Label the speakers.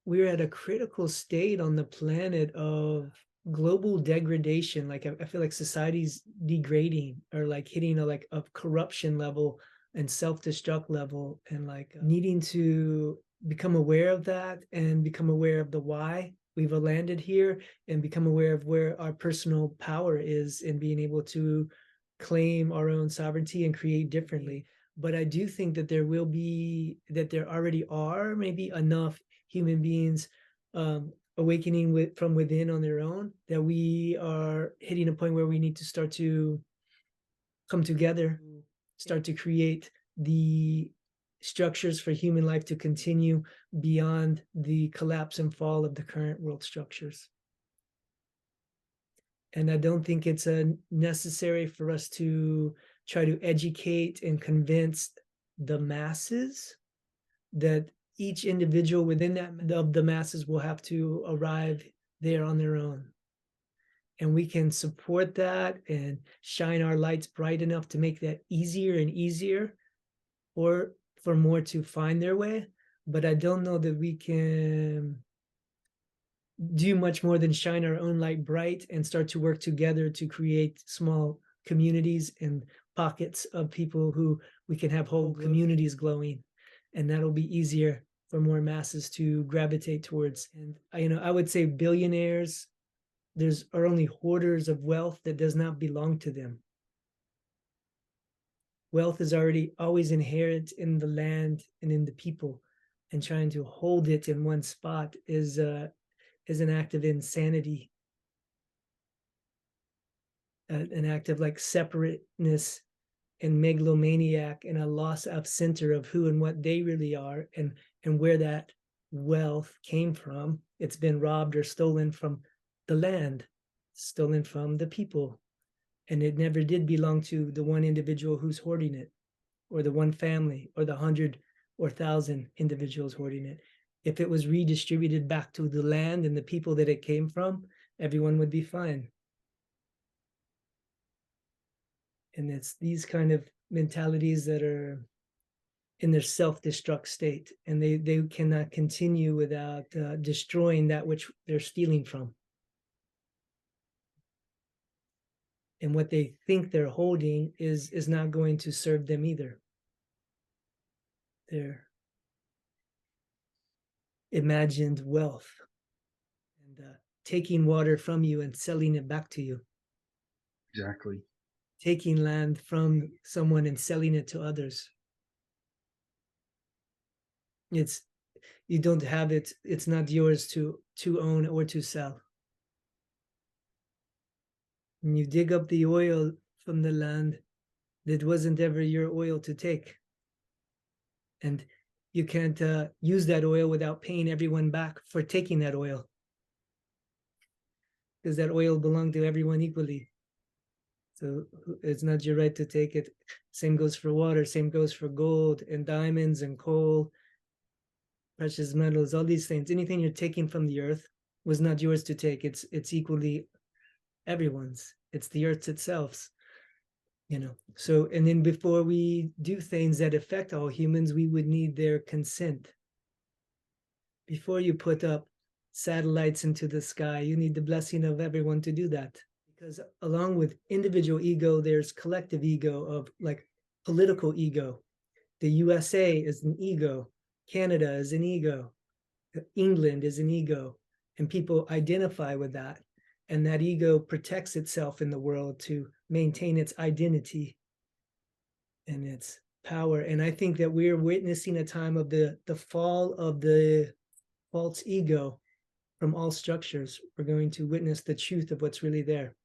Speaker 1: we're at a critical state on the planet of global degradation. Like I feel like society's degrading or like hitting a corruption level and self-destruct level, and like needing to become aware of that and become aware of the why we've landed here, and become aware of where our personal power is in being able to claim our own sovereignty and create differently. But I do think that there already are maybe enough human beings awakening from within on their own, that we are hitting a point where we need to start to come together, start to create the structures for human life to continue beyond the collapse and fall of the current world structures. And I don't think it's necessary for us to try to educate and convince the masses. That each individual within that of the masses will have to arrive there on their own. And we can support that and shine our lights bright enough to make that easier and easier, or for more to find their way. But I don't know that we can do much more than shine our own light bright and start to work together to create small communities and pockets of people who we can have whole communities glowing. And that'll be easier for more masses to gravitate towards. And I would say billionaires are only hoarders of wealth that does not belong to them. Wealth is already always inherent in the land and in the people, and trying to hold it in one spot is an act of insanity, an act of like separateness and megalomaniac, and a loss of center of who and what they really are, and where that wealth came from. It's been robbed or stolen from the land, stolen from the people, and it never did belong to the one individual who's hoarding it, or the one family, or the 100 or 1,000 individuals hoarding it. If it was redistributed back to the land and the people that it came from, everyone would be fine. And it's these kind of mentalities that are in their self-destruct state, and they cannot continue without destroying that which they're stealing from. And what they think they're holding is not going to serve them either. Their imagined wealth, and taking water from you and selling it back to you.
Speaker 2: Exactly.
Speaker 1: Taking land from someone and selling it to others. It's You don't have it. It's not yours to own or to sell. And you dig up the oil from the land that wasn't ever your oil to take, and you can't use that oil without paying everyone back for taking that oil, because that oil belonged to everyone equally. So it's not your right to take it. Same goes for water, same goes for gold and diamonds and coal, precious metals, all these things. Anything you're taking from the earth was not yours to take. It's equally everyone's. It's the earth's itself. So, and then before we do things that affect all humans, we would need their consent. Before you put up satellites into the sky, you need the blessing of everyone to do that. Because along with individual ego, there's collective ego of like political ego. The USA is an ego, Canada is an ego, England is an ego, and people identify with that. And that ego protects itself in the world to maintain its identity and its power. And I think that we're witnessing a time of the fall of the false ego from all structures. We're going to witness the truth of what's really there.